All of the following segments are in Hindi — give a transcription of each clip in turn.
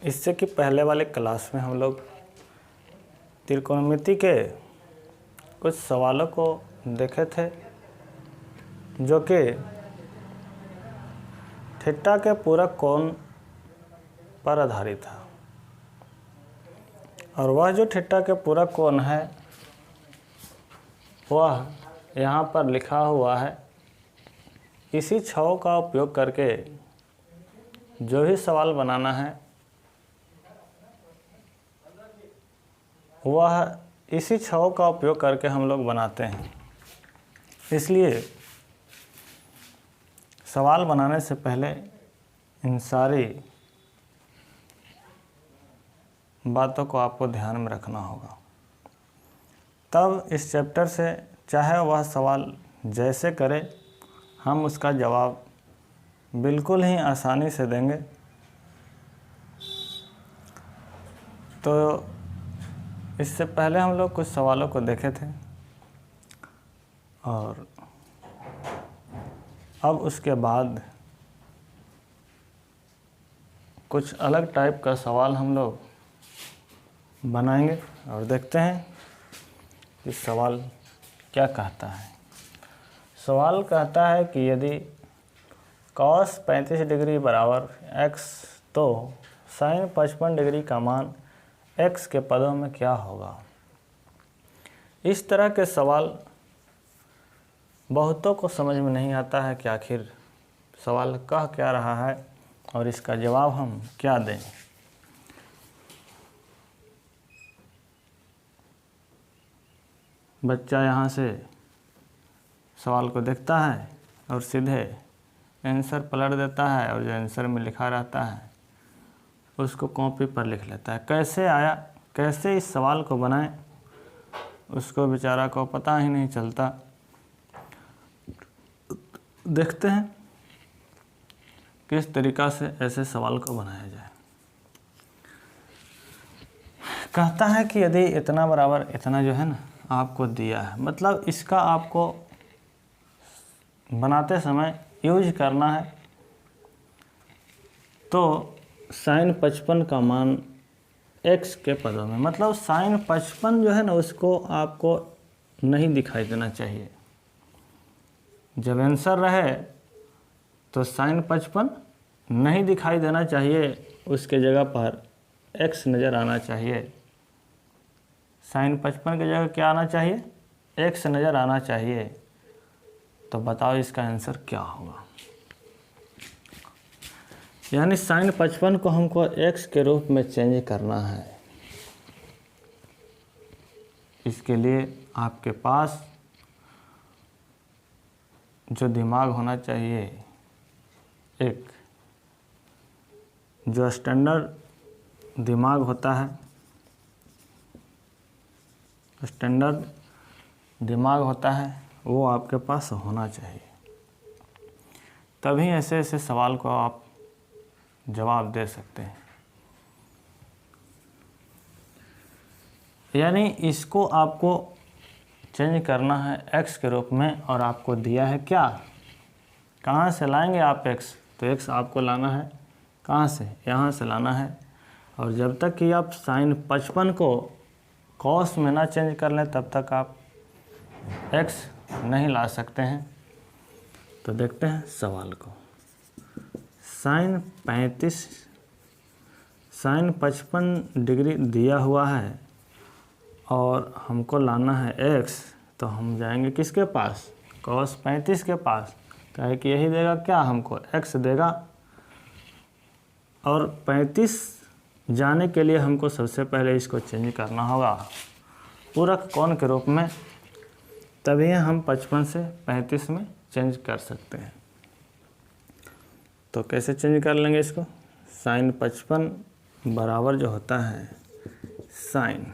इससे कि पहले वाले क्लास में हम लोग त्रिकोणमिति के कुछ सवालों को देखे थे जो कि थीटा के पूरक कोण पर आधारित था, और वह जो थीटा के पूरक कोण है वह यहाँ पर लिखा हुआ है। इसी छव का उपयोग करके जो भी सवाल बनाना है वह इसी छव का उपयोग करके हम लोग बनाते हैं। इसलिए सवाल बनाने से पहले इन सारी बातों को आपको ध्यान में रखना होगा, तब इस चैप्टर से चाहे वह सवाल जैसे करे हम उसका जवाब बिल्कुल ही आसानी से देंगे। तो इससे पहले हम लोग कुछ सवालों को देखे थे और अब उसके बाद कुछ अलग टाइप का सवाल हम लोग बनाएंगे और देखते हैं कि सवाल क्या कहता है। सवाल कहता है कि यदि cos 35 डिग्री बराबर x तो sin 55 डिग्री का मान x के पदों में क्या होगा। इस तरह के सवाल बहुतों को समझ में नहीं आता है कि आखिर सवाल कह क्या रहा है और इसका जवाब हम क्या दें। बच्चा यहाँ से सवाल को देखता है और सीधे आंसर पलट देता है और जो आंसर में लिखा रहता है उसको कॉपी पर लिख लेता है। कैसे आया, कैसे इस सवाल को बनाएं, उसको बेचारा को पता ही नहीं चलता। देखते हैं किस तरीक़ा से ऐसे सवाल को बनाया जाए। कहता है कि यदि इतना बराबर इतना जो है ना आपको दिया है, मतलब इसका आपको बनाते समय यूज करना है। तो sin 55 का मान x के पदों में, मतलब sin 55 जो है ना उसको आपको नहीं दिखाई देना चाहिए। जब आंसर रहे तो sin 55 नहीं दिखाई देना चाहिए, उसके जगह पर x नज़र आना चाहिए। sin 55 की जगह क्या आना चाहिए, x नज़र आना चाहिए। तो बताओ इसका आंसर क्या होगा। यानी sin 55 को हमको x के रूप में चेंज करना है। इसके लिए आपके पास जो दिमाग होना चाहिए, एक जो स्टैंडर्ड दिमाग होता है, स्टैंडर्ड दिमाग होता है वो आपके पास होना चाहिए। तभी ऐसे ऐसे सवाल को आप जवाब दे सकते हैं। यानी इसको आपको चेंज करना है x के रूप में, और आपको दिया है क्या, कहाँ से लाएंगे आप x, तो x आपको लाना है कहाँ से, यहाँ से लाना है। और जब तक कि आप sin 55 को cos में ना चेंज कर लें तब तक आप x नहीं ला सकते हैं। तो देखते हैं सवाल को। sin 55 डिग्री दिया हुआ है और हमको लाना है x, तो हम जाएंगे किसके पास, cos 35 के पास। कहे कि यही देगा क्या, हमको x देगा। और 35 जाने के लिए हमको सबसे पहले इसको चेंज करना होगा पूरक कोण के रूप में, तभी हम 55 से 35 में चेंज कर सकते हैं। तो कैसे चेंज कर लेंगे इसको, sin 55 बराबर जो होता है sin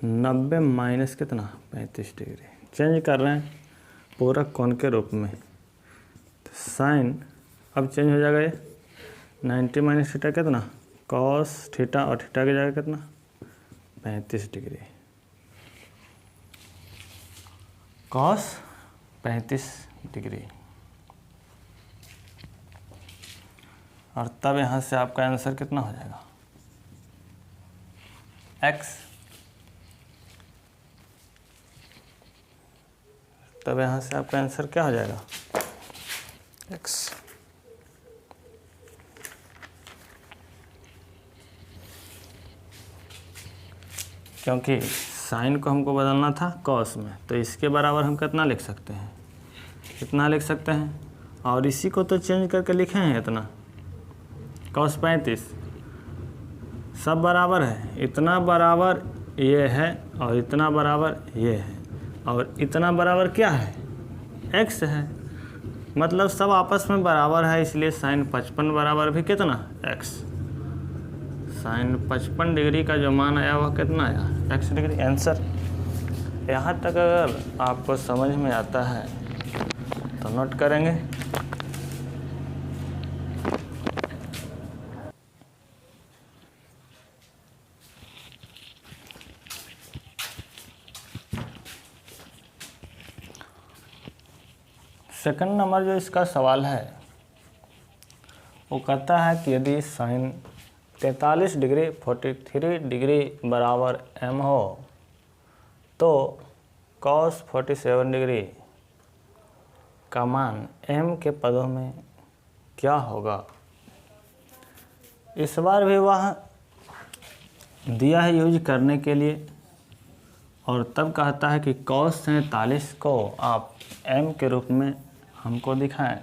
90 माइनस कितना 35 डिग्री, चेंज कर रहे हैं पूरक कोण के रूप में। तो sin अब चेंज हो जाएगा, ये 90 माइनस थीटा कितना cos थीटा, और थीटा की जगह कितना 35 डिग्री, cos 35 डिग्री। और तब यहाँ से आपका आंसर कितना हो जाएगा, x। तब यहाँ से आपका आंसर क्या हो जाएगा, x। क्योंकि साइन को हमको बदलना था कॉस में, तो इसके बराबर हम कितना लिख सकते हैं, कितना लिख सकते हैं। और इसी को तो चेंज करके लिखे हैं इतना, cos 35 सब बराबर है, इतना बराबर ये है और इतना बराबर ये है और इतना बराबर क्या है, x है। मतलब सब आपस में बराबर है, इसलिए sin 55 बराबर भी कितना, x। sin 55 डिग्री का जो मान आया वह कितना आया, x डिग्री। आंसर यहाँ तक अगर आपको समझ में आता है तो नोट करेंगे। सेकंड नंबर जो इसका सवाल है वो कहता है कि यदि साइन 43 डिग्री 43 डिग्री बराबर m हो तो cos 47 डिग्री का मान m के पदों में क्या होगा। इस बार भी वह दिया है यूज करने के लिए, और तब कहता है कि cos 47 को आप m के रूप में हमको दिखाएं।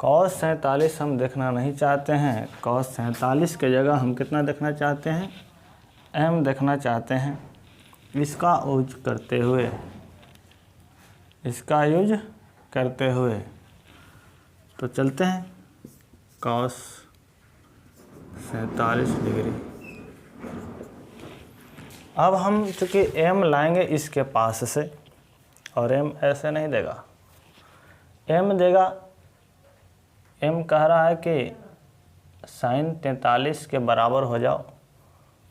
cos 47 हम देखना नहीं चाहते हैं, cos 47 के जगह हम कितना देखना चाहते हैं, m देखना चाहते हैं। इसका यूज करते हुए तो चलते हैं cos 47 डिग्री। अब हम चूँकि m लाएंगे इसके पास से, और m ऐसे नहीं देगा, m देगा। m कह रहा है कि sin 43 के बराबर हो जाओ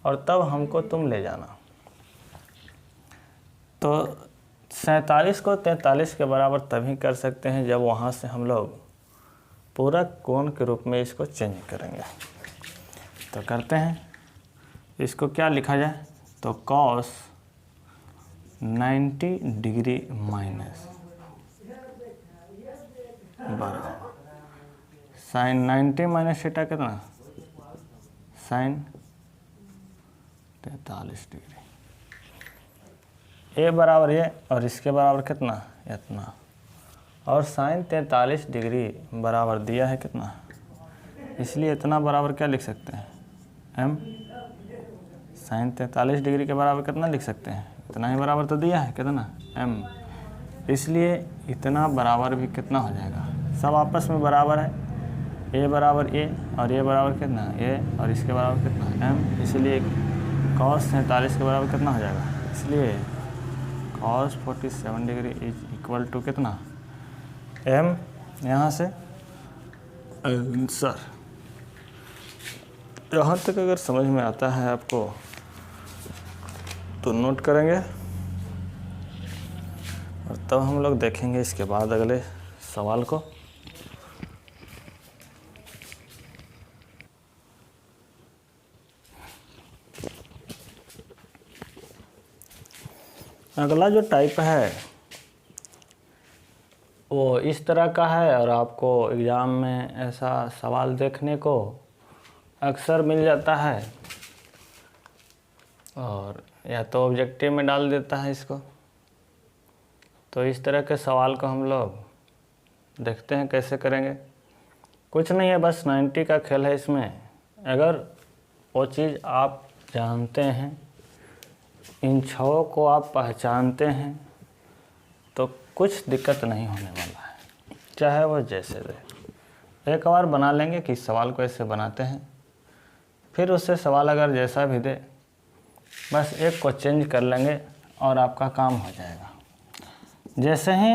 और तब हमको तुम ले जाना। तो 47 को 43 के बराबर तभी कर सकते हैं जब वहाँ से हम लोग पूरक कोण के रूप में इसको चेंज करेंगे। तो करते हैं, इसको क्या लिखा जाए, तो cos 90 डिग्री माइनस बराबर साइन 90 माइनस थीटा कितना, साइन 43 डिग्री। ए बराबर ये और इसके बराबर कितना, इतना। और साइन 43 डिग्री बराबर दिया है कितना, इसलिए इतना बराबर क्या लिख सकते हैं, m। साइन 43 डिग्री के बराबर कितना लिख सकते हैं, इतना ही बराबर तो दिया है कितना, m। इसलिए इतना बराबर भी कितना हो जाएगा, सब आपस में बराबर है, a बराबर a और a बराबर कितना, a और इसके बराबर कितना, m। इसलिए cos 47 के बराबर कितना हो जाएगा, इसलिए cos 47 degree is equal to कितना, m। यहाँ से आंसर। यहाँ तक अगर समझ में आता है आपको तो नोट करेंगे, और तब हम लोग देखेंगे इसके बाद अगले सवाल को। अगला जो टाइप है वो इस तरह का है, और आपको एग्ज़ाम में ऐसा सवाल देखने को अक्सर मिल जाता है, और या तो ऑब्जेक्टिव में डाल देता है इसको। तो इस तरह के सवाल को हम लोग देखते हैं कैसे करेंगे। कुछ नहीं है, बस 90 का खेल है इसमें। अगर वो चीज़ आप जानते हैं, इन छहों को आप पहचानते हैं, तो कुछ दिक्कत नहीं होने वाला है, चाहे वो जैसे दे। एक बार बना लेंगे कि सवाल को ऐसे बनाते हैं, फिर उससे सवाल अगर जैसा भी दे बस एक को चेंज कर लेंगे और आपका काम हो जाएगा। जैसे ही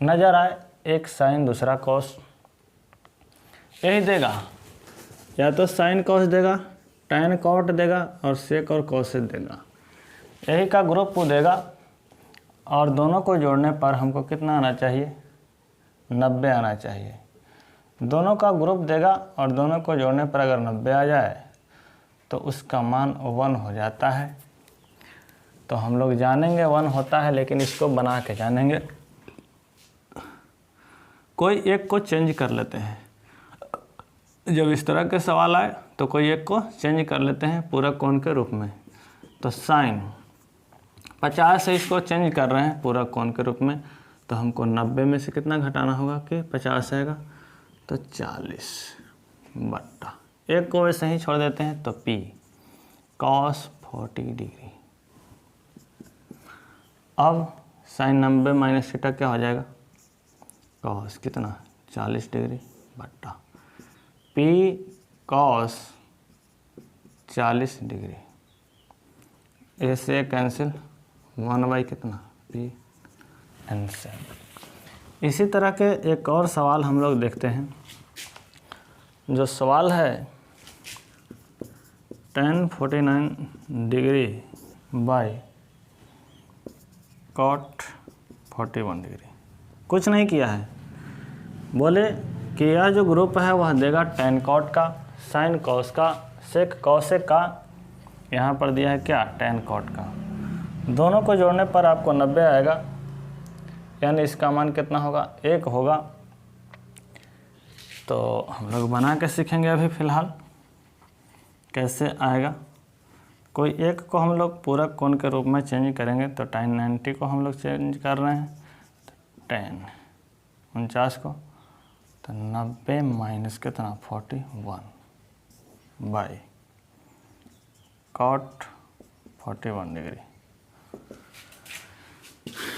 नज़र आए एक साइन दूसरा कॉस, यही देगा, या तो साइन कॉस देगा, टैन कॉट देगा और सेक और कॉसेक देगा, यही का ग्रुप वो देगा। और दोनों को जोड़ने पर हमको कितना आना चाहिए, 90 आना चाहिए। दोनों का ग्रुप देगा और दोनों को जोड़ने पर अगर 90 आ जाए तो उसका मान 1 हो जाता है। तो हम लोग जानेंगे 1 होता है, लेकिन इसको बना के जानेंगे। कोई एक को चेंज कर लेते हैं। जब इस तरह के सवाल आए तो कोई एक को चेंज कर लेते हैं पूरक कोण के रूप में। तो साइन 50 से इसको चेंज कर रहे हैं पूरक कोण के रूप में, तो हमको 90 में से कितना घटाना होगा कि 50 आएगा, तो 40 बट्टा एक को वैसे ही छोड़ देते हैं, तो P cos 40 डिग्री। अब साइन 90 माइनस थीटा क्या हो जाएगा, कॉस कितना 40 डिग्री बट्टा P cos 40 डिग्री। ऐसे कैंसिल 1 कितना P आंसर। इसी तरह के एक और सवाल हम लोग देखते हैं। जो सवाल है tan 49 degree by cot 41 degree. कुछ नहीं किया है, बोले कि यह जो ग्रुप है वह देगा tan cot का, sin cos का, sec cosec का, यहाँ पर दिया है क्या tan cot का। दोनों को जोड़ने पर आपको 90 आएगा, यानी इसका मान कितना होगा 1 होगा। तो हम लोग बना के सीखेंगे अभी फ़िलहाल कैसे आएगा। कोई एक को हम लोग पूरक कोण के रूप में चेंज करेंगे, तो tan 90 को हम लोग चेंज कर रहे हैं, तो tan 49 को, तो 90 माइनस कितना 41 बाई cot 41 डिग्री।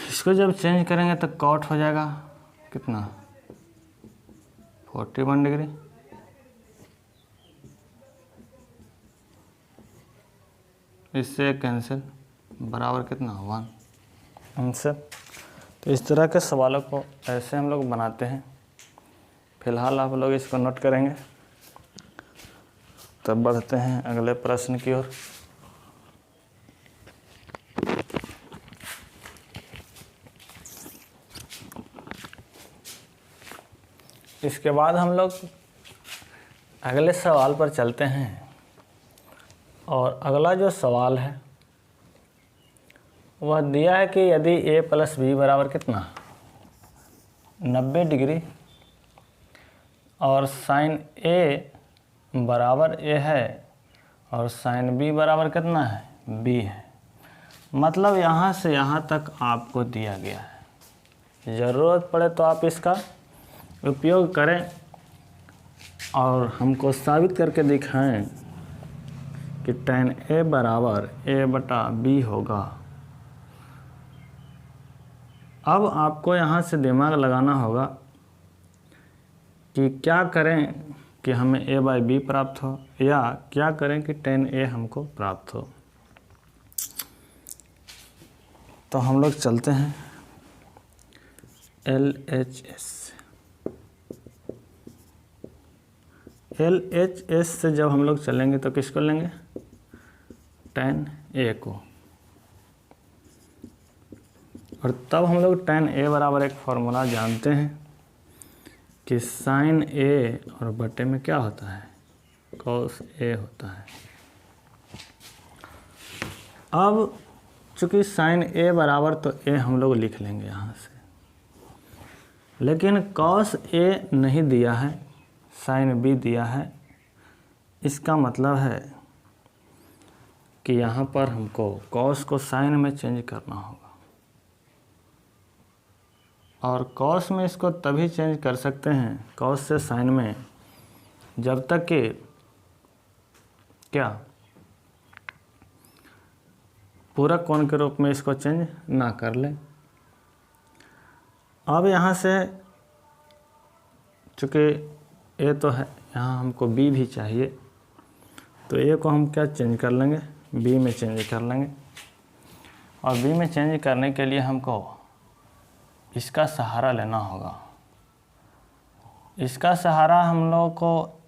इसको जब चेंज करेंगे तो cot हो जाएगा कितना 41 डिग्री, इससे कैंसिल बराबर कितना 1 आंसर। तो इस तरह के सवालों को ऐसे हम लोग बनाते हैं। फिलहाल आप लोग इसको नोट करेंगे। तब बढ़ते हैं अगले प्रश्न की ओर। इसके बाद हम लोग अगले सवाल पर चलते हैं। और अगला जो सवाल है वह दिया है कि यदि a प्लस बी बराबर कितना 90 डिग्री और साइन a बराबर a है और साइन b बराबर कितना है b है, मतलब यहाँ से यहाँ तक आपको दिया गया है। ज़रूरत पड़े तो आप इसका उपयोग करें और हमको साबित करके दिखाएं कि tan a बराबर a बटा b होगा। अब आपको यहाँ से दिमाग लगाना होगा कि क्या करें कि हमें a बाई बी प्राप्त हो, या क्या करें कि tan a हमको प्राप्त हो। तो हम लोग चलते हैं LHS। LHS से जब हम लोग चलेंगे तो किसको लेंगे tan a को, और तब हम लोग tan a बराबर एक फॉर्मूला जानते हैं कि साइन a और बटे में क्या होता है cos a होता है। अब चूँकि साइन a बराबर तो a हम लोग लिख लेंगे यहाँ से, लेकिन cos a नहीं दिया है, साइन b दिया है। इसका मतलब है कि यहाँ पर हमको cos को साइन में चेंज करना होगा, और cos में इसको तभी चेंज कर सकते हैं cos से साइन में जब तक कि क्या पूरक कोण के रूप में इसको चेंज ना कर लें। अब यहाँ से चूँकि a तो है, यहाँ हमको b भी चाहिए, तो a को हम क्या चेंज कर लेंगे b में चेंज कर लेंगे। और b में चेंज करने के लिए हमको इसका सहारा लेना होगा। इसका सहारा हम लोग को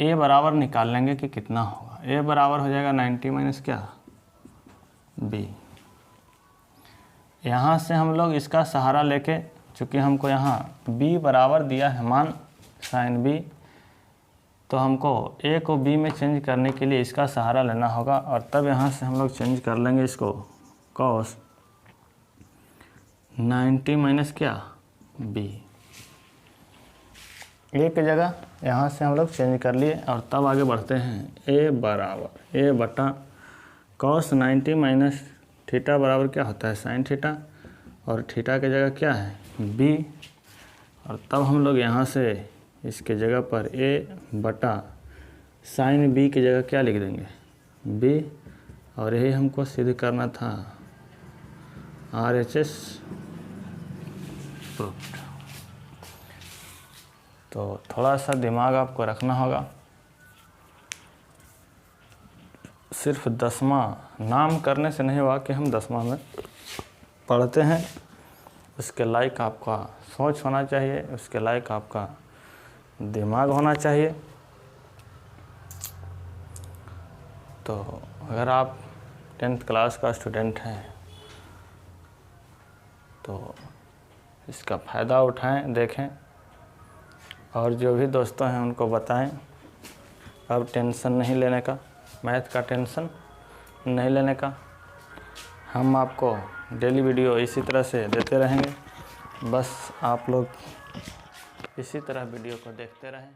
a बराबर निकाल लेंगे कि कितना होगा। a बराबर हो जाएगा 90 माइनस क्या b। यहाँ से हम लोग इसका सहारा लेके, चूँकि हमको यहाँ b बराबर दिया है मान साइन बी। तो हमको ए को बी में चेंज करने के लिए इसका सहारा लेना होगा और तब यहाँ से हम लोग चेंज कर लेंगे इसको कॉस 90 माइनस क्या बी। ए की जगह यहाँ से हम लोग चेंज कर लिए और तब आगे बढ़ते हैं। ए बराबर ए बटा कॉस 90 माइनस थीटा बराबर क्या होता है साइन थीटा, और थीटा की जगह क्या है बी। और तब हम लोग यहाँ से इसके जगह पर ए बटा साइन बी की जगह क्या लिख देंगे बी, और यही हमको सिद्ध करना था RHS प्रूफ्ड। तो थोड़ा सा दिमाग आपको रखना होगा, सिर्फ 10वां नाम करने से नहीं हुआ कि हम 10वां में पढ़ते हैं। उसके लायक आपका सोच होना चाहिए, उसके लायक आपका दिमाग होना चाहिए। तो अगर आप 10th क्लास का स्टूडेंट हैं तो इसका फ़ायदा उठाएं, देखें और जो भी दोस्तों हैं उनको बताएं। अब टेंशन नहीं लेने का, मैथ का टेंशन नहीं लेने का। हम आपको डेली वीडियो इसी तरह से देते रहेंगे, बस आप लोग इसी तरह वीडियो को देखते रहें।